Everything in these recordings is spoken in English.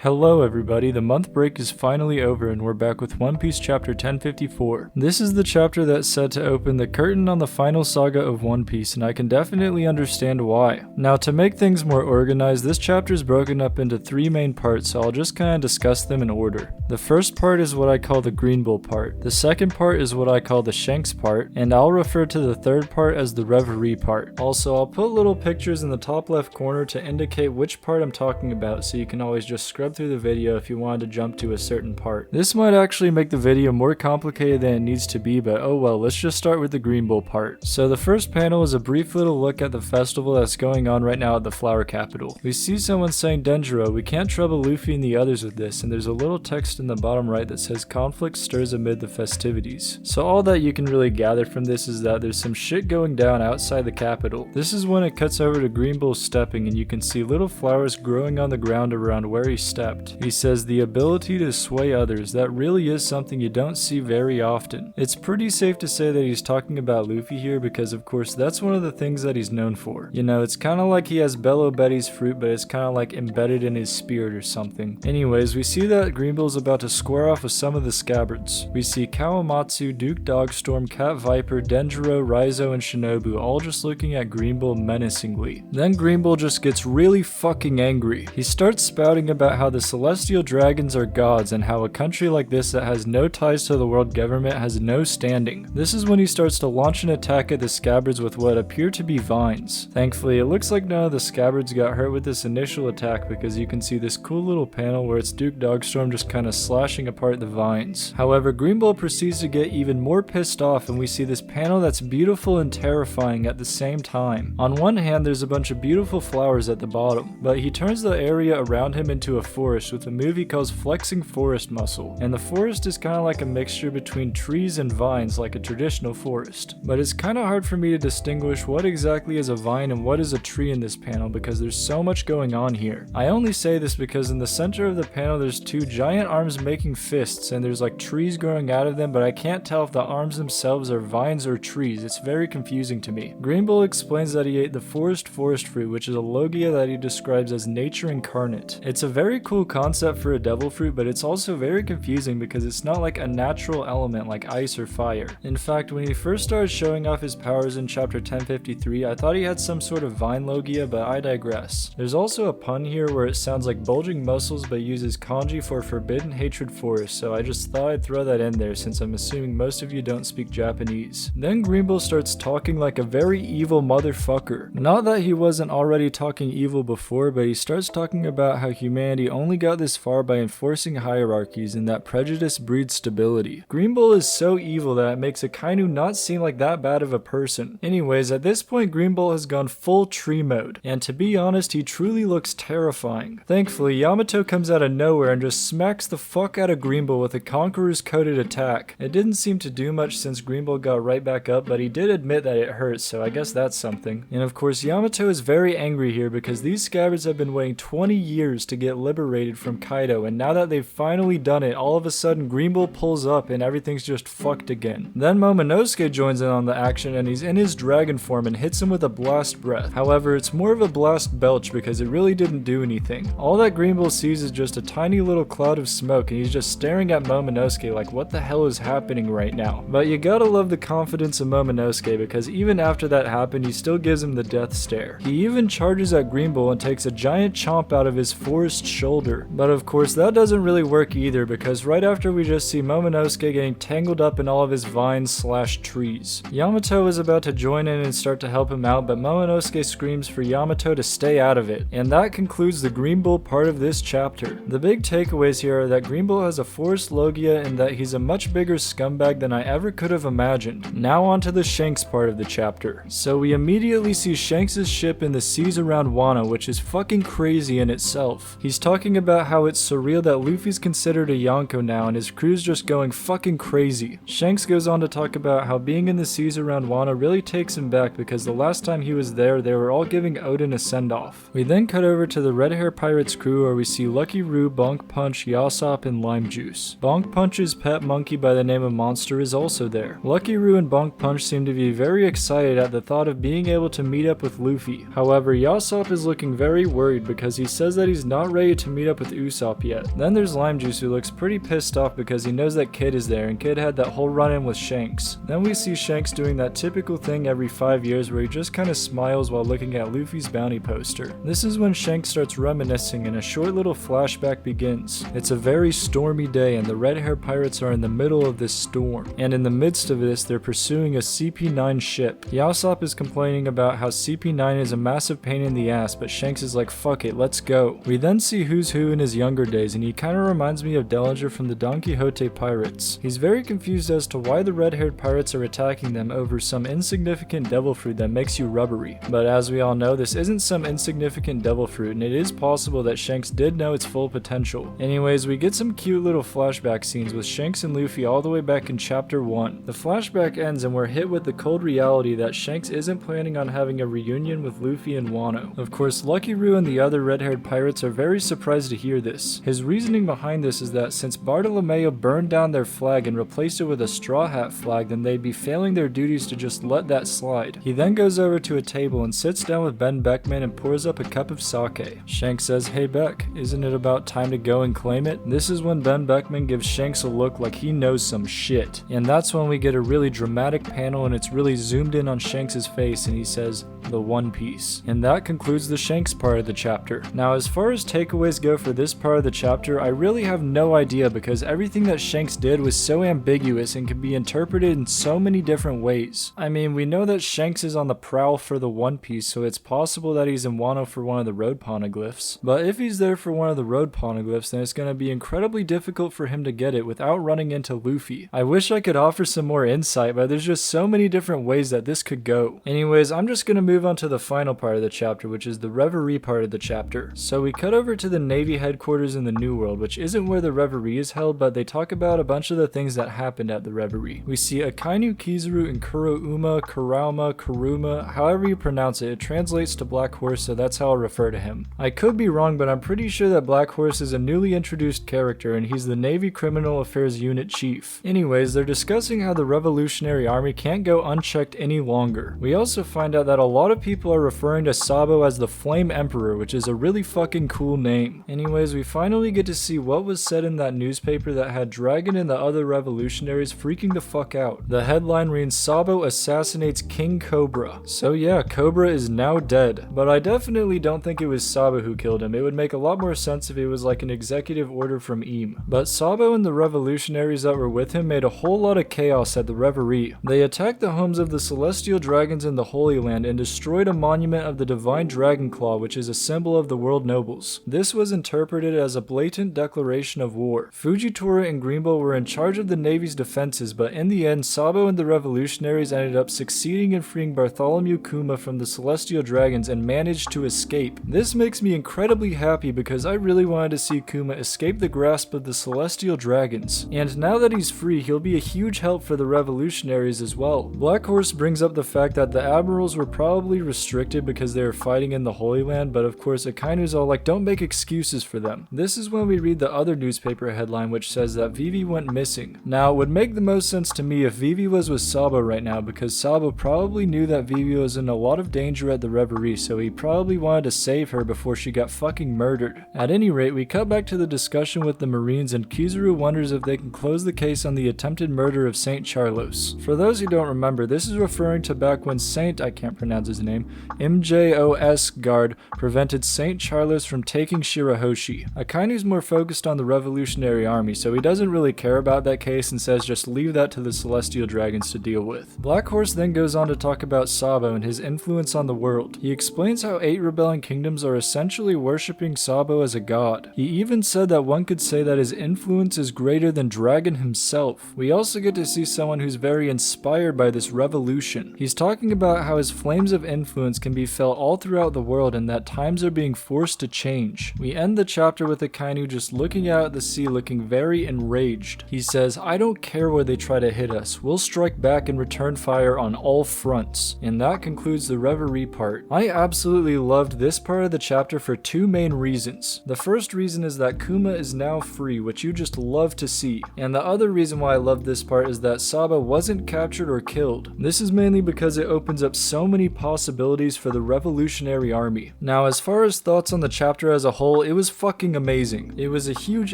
Hello everybody, the month break is finally over and we're back with One Piece chapter 1054. This is the chapter that's set to open the curtain on the final saga of One Piece, and I can definitely understand why. Now, to make things more organized, this chapter is broken up into three main parts, so I'll just kind of discuss them in order. The first part is what I call the Green Bull part, the second part is what I call the Shanks part, and I'll refer to the third part as the Reverie part. Also, I'll put little pictures in the top left corner to indicate which part I'm talking about, so you can always just scrub through the video if you wanted to jump to a certain part. This might actually make the video more complicated than it needs to be, but oh well, let's just start with the Green Bull part. So the first panel is a brief little look at the festival that's going on right now at the Flower Capital. We see someone saying, "Denjiro, we can't trouble Luffy and the others with this," and there's a little text in the bottom right that says conflict stirs amid the festivities. So all that you can really gather from this is that there's some shit going down outside the capital. This is when it cuts over to Green Bull stepping, and you can see little flowers growing on the ground around where he stepped. He says the ability to sway others, that really is something you don't see very often. It's pretty safe to say that he's talking about Luffy here because of course that's one of the things that he's known for. You know, it's kind of like he has Bello Betty's fruit, but it's kind of like embedded in his spirit or something. Anyways, we see that Green Bull's about to square off with some of the scabbards. We see Kawamatsu, Duke Dogstorm, Cat Viper, Denjiro, Raizo, and Shinobu all just looking at Green Bull menacingly. Then Green Bull just gets really fucking angry. He starts spouting about how the celestial dragons are gods and how a country like this that has no ties to the world government has no standing. This is when he starts to launch an attack at the scabbards with what appear to be vines. Thankfully, it looks like none of the scabbards got hurt with this initial attack because you can see this cool little panel where it's Duke Dogstorm just kind of slashing apart the vines. However, Green Bull proceeds to get even more pissed off, and we see this panel that's beautiful and terrifying at the same time. On one hand, there's a bunch of beautiful flowers at the bottom, but he turns the area around him into a forest with a move he calls flexing forest muscle, and the forest is kind of like a mixture between trees and vines like a traditional forest. But it's kind of hard for me to distinguish what exactly is a vine and what is a tree in this panel because there's so much going on here. I only say this because in the center of the panel there's two giant arms making fists and there's like trees growing out of them, but I can't tell if the arms themselves are vines or trees. It's very confusing to me. Green Bull explains that he ate the forest fruit, which is a logia that he describes as nature incarnate. It's a very cool concept for a devil fruit, but it's also very confusing because it's not like a natural element like ice or fire. In fact, when he first started showing off his powers in chapter 1053, I thought he had some sort of vine logia, but I digress. There's also a pun here where it sounds like bulging muscles but uses kanji for forbidden hatred forest, so I just thought I'd throw that in there since I'm assuming most of you don't speak Japanese. Then Green Bull starts talking like a very evil motherfucker. Not that he wasn't already talking evil before, but he starts talking about how humanity only got this far by enforcing hierarchies and that prejudice breeds stability. Green Bull is so evil that it makes Akainu not seem like that bad of a person. Anyways, at this point Green Bull has gone full tree mode, and to be honest, he truly looks terrifying. Thankfully, Yamato comes out of nowhere and just smacks the fuck out of Green Bull with a Conqueror's coded attack. It didn't seem to do much since Green Bull got right back up, but he did admit that it hurts, so I guess that's something. And of course, Yamato is very angry here because these scabbards have been waiting 20 years to get liberated from Kaido, and now that they've finally done it, all of a sudden Green Bull pulls up and everything's just fucked again. Then Momonosuke joins in on the action and he's in his dragon form and hits him with a blast breath. However, it's more of a blast belch because it really didn't do anything. All that Green Bull sees is just a tiny little cloud of smoke and he's just staring at Momonosuke like what the hell is happening right now. But you gotta love the confidence of Momonosuke because even after that happened, he still gives him the death stare. He even charges at Green Bull and takes a giant chomp out of his forest shoulder. But of course that doesn't really work either because right after we just see Momonosuke getting tangled up in all of his vines slash trees. Yamato is about to join in and start to help him out, but Momonosuke screams for Yamato to stay out of it. And that concludes the Green Bull part of this chapter. The big takeaways here are that Green Bull has a forest logia and that he's a much bigger scumbag than I ever could have imagined. Now on to the Shanks part of the chapter. So we immediately see Shanks' ship in the seas around Wano, which is fucking crazy in itself. He's talking about how it's surreal that Luffy's considered a Yonko now and his crew's just going fucking crazy. Shanks goes on to talk about how being in the seas around Wano really takes him back because the last time he was there, they were all giving Oden a send-off. We then cut over to the Red Hair Pirates crew where we see Lucky Roo, Bonk Punch, Yasop, and Lime Juice. Bonk Punch's pet monkey by the name of Monster is also there. Lucky Roo and Bonk Punch seem to be very excited at the thought of being able to meet up with Luffy. However, Yasop is looking very worried because he says that he's not ready to to meet up with Usopp yet. Then there's Lime Juice, who looks pretty pissed off because he knows that Kid is there, and Kid had that whole run-in with Shanks. Then we see Shanks doing that typical thing every 5 years where he just kinda smiles while looking at Luffy's bounty poster. This is when Shanks starts reminiscing and a short little flashback begins. It's a very stormy day and the red-haired pirates are in the middle of this storm. And in the midst of this, they're pursuing a CP9 ship. Usopp is complaining about how CP9 is a massive pain in the ass, but Shanks is like, fuck it, let's go. We then see Who's Who in his younger days, and he kinda reminds me of Dellinger from the Don Quixote Pirates. He's very confused as to why the red-haired pirates are attacking them over some insignificant devil fruit that makes you rubbery. But as we all know, this isn't some insignificant devil fruit, and it is possible that Shanks did know its full potential. Anyways, we get some cute little flashback scenes with Shanks and Luffy all the way back in chapter 1. The flashback ends and we're hit with the cold reality that Shanks isn't planning on having a reunion with Luffy and Wano. Of course, Lucky Roo and the other red-haired pirates are very surprised to hear this. His reasoning behind this is that since Bartolomeo burned down their flag and replaced it with a straw hat flag, then they'd be failing their duties to just let that slide. He then goes over to a table and sits down with Ben Beckman and pours up a cup of sake. Shanks says, "Hey Beck, isn't it about time to go and claim it?" This is when Ben Beckman gives Shanks a look like he knows some shit. And that's when we get a really dramatic panel and it's really zoomed in on Shanks' face and he says, "The One Piece." And that concludes the Shanks part of the chapter. Now as far as takeaways go for this part of the chapter, I really have no idea because everything that Shanks did was so ambiguous and can be interpreted in so many different ways. I mean, we know that Shanks is on the prowl for the One Piece, so it's possible that he's in Wano for one of the road poneglyphs. But if he's there for one of the road poneglyphs, then it's going to be incredibly difficult for him to get it without running into Luffy. I wish I could offer some more insight, but there's just so many different ways that this could go. Anyways, I'm just going to move on to the final part of the chapter, which is the reverie part of the chapter. So we cut over to the Navy headquarters in the New World, which isn't where the reverie is held, but they talk about a bunch of the things that happened at the reverie. We see Akainu, Kizaru, and Kurouma, Kurauma, Kuruma, however you pronounce it. It translates to Black Horse, so that's how I'll refer to him. I could be wrong, but I'm pretty sure that Black Horse is a newly introduced character and he's the Navy Criminal Affairs Unit Chief. Anyways, they're discussing how the Revolutionary Army can't go unchecked any longer. We also find out that a lot of people are referring to Sabo as the Flame Emperor, which is a really fucking cool name. Anyways, we finally get to see what was said in that newspaper that had Dragon and the other revolutionaries freaking the fuck out. The headline reads, "Sabo assassinates King Cobra." So yeah, Cobra is now dead. But I definitely don't think it was Sabo who killed him. It would make a lot more sense if it was like an executive order from Eam. But Sabo and the revolutionaries that were with him made a whole lot of chaos at the reverie. They attacked the homes of the celestial dragons in the Holy Land and destroyed a monument of the divine dragon claw, which is a symbol of the world nobles. This was interpreted as a blatant declaration of war. Fujitora and Greenbow were in charge of the Navy's defenses, but in the end, Sabo and the revolutionaries ended up succeeding in freeing Bartholomew Kuma from the celestial dragons and managed to escape. This makes me incredibly happy because I really wanted to see Kuma escape the grasp of the celestial dragons. And now that he's free, he'll be a huge help for the revolutionaries as well. Black Horse brings up the fact that the admirals were probably restricted because they were fighting in the Holy Land, but of course Akainu's all like, don't make excuses for them. This is when we read the other newspaper headline which says that Vivi went missing. Now it would make the most sense to me if Vivi was with Sabo right now because Sabo probably knew that Vivi was in a lot of danger at the reverie, so he probably wanted to save her before she got fucking murdered. At any rate, we cut back to the discussion with the Marines and Kizaru wonders if they can close the case on the attempted murder of Saint Charlos. For those who don't remember, this is referring to back when Saint, I can't pronounce his name, MJOS guard prevented Saint Charlos from taking Shirahoshi. Akainu's more focused on the Revolutionary Army, so he doesn't really care about that case and says just leave that to the Celestial Dragons to deal with. Black Horse then goes on to talk about Sabo and his influence on the world. He explains how 8 rebelling kingdoms are essentially worshipping Sabo as a god. He even said that one could say that his influence is greater than Dragon himself. We also get to see someone who's very inspired by this revolution. He's talking about how his flames of influence can be felt all throughout the world and that times are being forced to change. We end the chapter with Akainu just looking out at the sea looking very enraged. He says, "I don't care where they try to hit us. We'll strike back and return fire on all fronts." And that concludes the reverie part. I absolutely loved this part of the chapter for 2 main reasons. The first reason is that Kuma is now free, which you just love to see. And the other reason why I love this part is that Sabo wasn't captured or killed. This is mainly because it opens up so many possibilities for the Revolutionary Army. Now, as far as thoughts on the chapter as a whole, whole, it was fucking amazing. It was a huge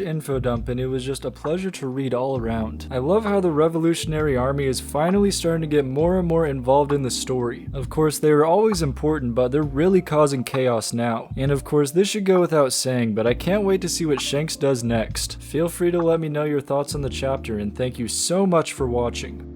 info dump and it was just a pleasure to read all around. I love how the Revolutionary Army is finally starting to get more and more involved in the story. Of course, they were always important, but they're really causing chaos now. And of course, this should go without saying, but I can't wait to see what Shanks does next. Feel free to let me know your thoughts on the chapter, and thank you so much for watching.